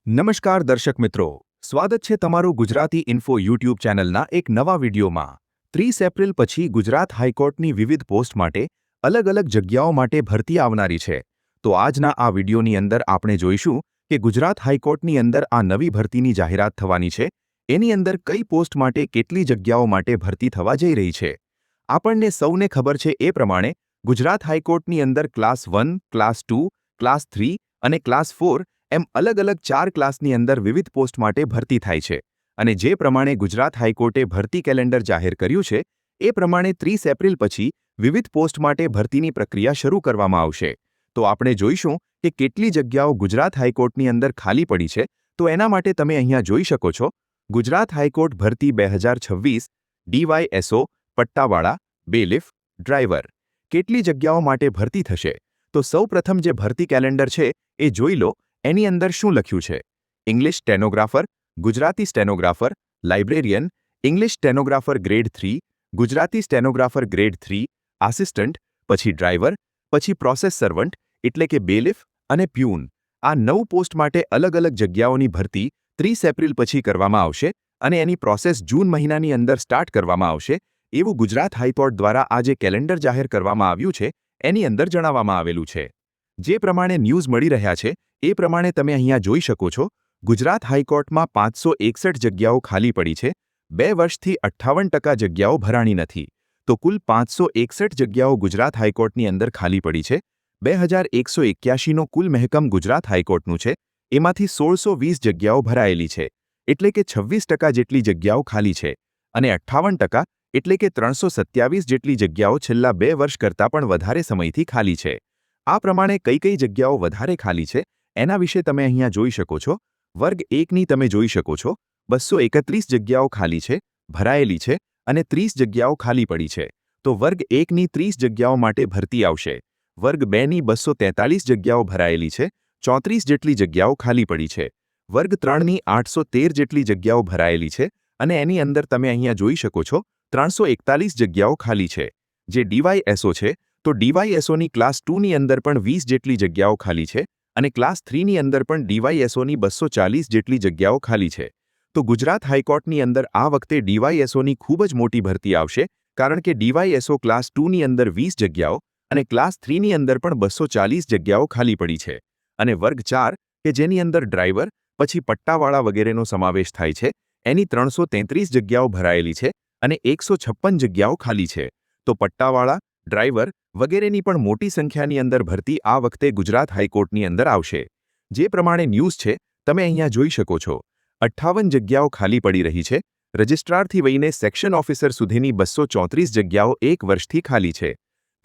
નમસ્કાર દર્શક મિત્રો, સ્વાગત છે તમારું ગુજરાતી ઇન્ફો યુટ્યુબ ચેનલના એક નવા વિડીયોમાં। 30 એપ્રિલ પછી ગુજરાત હાઈકોર્ટની વિવિધ પોસ્ટ માટે અલગ અલગ જગ્યાઓ માટે ભરતી આવનારી છે। તો આજના આ વિડીયોની અંદર આપણે જોઈશું કે ગુજરાત હાઈકોર્ટની અંદર આ નવી ભરતીની જાહેરાત થવાની છે, એની અંદર કઈ પોસ્ટ માટે કેટલી જગ્યાઓ માટે ભરતી થવા જઈ રહી છે। આપણને સૌને ખબર છે એ પ્રમાણે ગુજરાત હાઈકોર્ટની અંદર ક્લાસ 1, ક્લાસ 2, ક્લાસ 3 અને ક્લાસ 4 એમ અલગ અલગ 4 ક્લાસની અંદર વિવિધ પોસ્ટ માટે ભરતી થાય છે અને જે પ્રમાણે ગુજરાત હાઈકોર્ટે ભરતી કેલેન્ડર જાહેર કર્યું છે એ પ્રમાણે 30 એપ્રિલ પછી વિવિધ પોસ્ટ માટે ભરતીની પ્રક્રિયા શરૂ કરવામાં આવશે। તો આપણે જોઈશું કે કેટલી જગ્યાઓ ગુજરાત હાઈકોર્ટની અંદર ખાલી પડી છે। તો એના માટે તમે અહીંયા જોઈ શકો છો ગુજરાત હાઈકોર્ટ ભરતી 2026 ડીવાયએસઓ પટ્ટાવાળા બેલિફ ડ્રાઈવર કેટલી જગ્યાઓ માટે ભરતી થશે। તો સૌપ્રથમ જે ભરતી કેલેન્ડર છે એ જોઈ લો। એની અંદર શું લખ્યું છે? English stenographer, Gujarati stenographer, librarian, English stenographer grade 3, Gujarati stenographer grade 3, assistant, પછી ડ્રાઈવર, પછી પ્રોસેસ સર્વન્ટ એટલે કે બેલિફ અને પ્યુન। આ 9 પોસ્ટ માટે અલગ અલગ જગ્યાઓની ભરતી 30 એપ્રિલ પછી કરવામાં આવશે અને એની પ્રોસેસ જૂન મહિનાની અંદર સ્ટાર્ટ કરવામાં આવશે એવું ગુજરાત હાઈકોર્ટ દ્વારા આ જે કેલેન્ડર જાહેર કરવામાં આવ્યું છે એની અંદર જણાવવામાં આવેલું છે। જે પ્રમાણે ન્યૂઝ મળી રહ્યા છે એ પ્રમાણે તમે અહીંયા જોઈ શકો છો ગુજરાત હાઈકોર્ટમાં 561 જગ્યાઓ ખાલી પડી છે। 2 વર્ષથી 58% જગ્યાઓ ભરાણી નથી। તો કુલ 561 જગ્યાઓ ગુજરાત હાઈકોર્ટની અંદર ખાલી પડી છે। 2181નો કુલ મહેકમ ગુજરાત હાઈકોર્ટનું છે, એમાંથી 1620 જગ્યાઓ ભરાયેલી છે એટલે કે 26% જેટલી જગ્યાઓ ખાલી છે અને 58% એટલે કે 327 જેટલી જગ્યાઓ છેલ્લા 2 વર્ષ કરતાં પણ વધારે સમયથી ખાલી છે। આ પ્રમાણે કઈ કઈ જગ્યાઓ વધારે ખાલી છે એના વિશે તમે અહીંયા જોઈ શકો છો। વર્ગ 1ની તમે જોઈ શકો છો 231 જગ્યાઓ ખાલી છે, ભરાયેલી છે અને 30 જગ્યાઓ ખાલી પડી છે। તો વર્ગ 1ની 30 જગ્યાઓ માટે ભરતી આવશે। વર્ગ 2ની 243 જગ્યાઓ ભરાયેલી છે, 34 જેટલી જગ્યાઓ ખાલી પડી છે। વર્ગ 3ની 813 જેટલી જગ્યાઓ ભરાયેલી છે અને એની અંદર તમે અહીંયા જોઈ શકો છો 341 જગ્યાઓ ખાલી છે। જે ડીવાયએસઓ છે તો ડીવાયએસઓની ક્લાસ 2ની અંદર પણ 20 જેટલી જગ્યાઓ ખાલી છે અને ક્લાસ 3ની અંદર પણ ડીવાયએસઓની 240 જેટલી જગ્યાઓ ખાલી છે। તો ગુજરાત હાઈકોર્ટની અંદર આ વખતે ડીવાયએસઓની ખૂબ જ મોટી ભરતી આવશે કારણ કે ડીવાયએસઓ ક્લાસ 2ની અંદર 20 જગ્યાઓ અને ક્લાસ 3ની અંદર પણ 240 જગ્યાઓ ખાલી પડી છે અને વર્ગ 4 કે જેની અંદર ડ્રાઈવર પછી પટ્ટાવાળા વગેરેનો સમાવેશ થાય છે એની 333 જગ્યાઓ ભરાયેલી છે અને 156 જગ્યાઓ ખાલી છે। તો પટ્ટાવાળા, ડ્રાઈવર વગેરેની પણ મોટી સંખ્યાની અંદર ભરતી આ વખતે ગુજરાત હાઈકોર્ટની અંદર આવશે। જે પ્રમાણે ન્યૂઝ છે તમે અહીંયા જોઈ શકો છો 58 જગ્યાઓ ખાલી પડી રહી છે। રજિસ્ટ્રારથી લઈને સેક્શન ઓફિસર સુધીની 234 જગ્યાઓ 1 વર્ષથી ખાલી છે।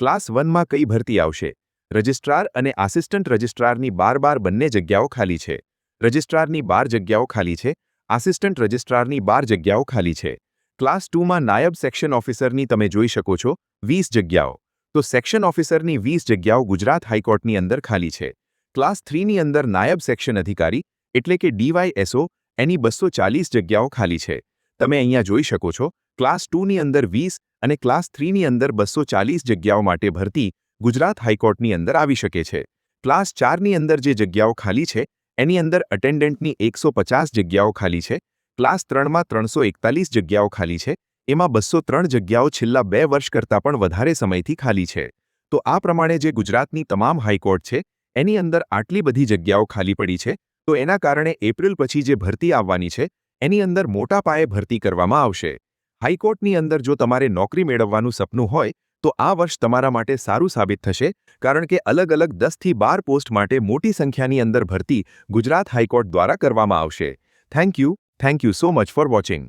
ક્લાસ 1માં કઈ ભરતી આવશે? રજિસ્ટ્રાર અને આસિસ્ટન્ટ રજિસ્ટ્રારની 12 બંને જગ્યાઓ ખાલી છે। રજિસ્ટ્રારની 12 જગ્યાઓ ખાલી છે, આસિસ્ટન્ટ રજિસ્ટ્રારની 12 જગ્યાઓ ખાલી છે। ક્લાસ 2માં નાયબ સેક્શન ઓફિસરની તમે જોઈ શકો છો 20 જગ્યાઓ। તો સેક્શન ઓફિસરની 20 જગ્યાઓ ગુજરાત હાઈકોર્ટની અંદર ખાલી છે। ક્લાસ 3ની અંદર નાયબ સેક્શન અધિકારી એટલે કે ડીવાયએસઓ એની 240 જગ્યાઓ ખાલી છે। તમે અહીંયા જોઈ શકો છો ક્લાસ 2ની અંદર 20 અને ક્લાસ 3ની અંદર 240 જગ્યાઓ માટે ભરતી ગુજરાત હાઈકોર્ટની અંદર આવી શકે છે। ક્લાસ 4ની અંદર જે જગ્યાઓ ખાલી છે એની અંદર અટેન્ડન્ટની 150 જગ્યાઓ ખાલી છે। ક્લાસ 3માં 341 જગ્યાઓ ખાલી છે, એમાં 203 જગ્યાઓ છેલ્લા 2 વર્ષ કરતાં પણ વધારે સમયથી ખાલી છે। તો આ પ્રમાણે જે ગુજરાતની તમામ હાઈકોર્ટ છે એની અંદર આટલી બધી જગ્યાઓ ખાલી પડી છે તો એના કારણે એપ્રિલ પછી જે ભરતી આવવાની છે એની અંદર મોટા પાયે ભરતી કરવામાં આવશે। હાઈકોર્ટની અંદર જો તમારે નોકરી મેળવવાનું સપનું હોય તો આ વર્ષ તમારા માટે સારું સાબિત થશે કારણ કે અલગ અલગ 10થી 12 પોસ્ટ માટે મોટી સંખ્યાની અંદર ભરતી ગુજરાત હાઈકોર્ટ દ્વારા કરવામાં આવશે। Thank you so much for watching.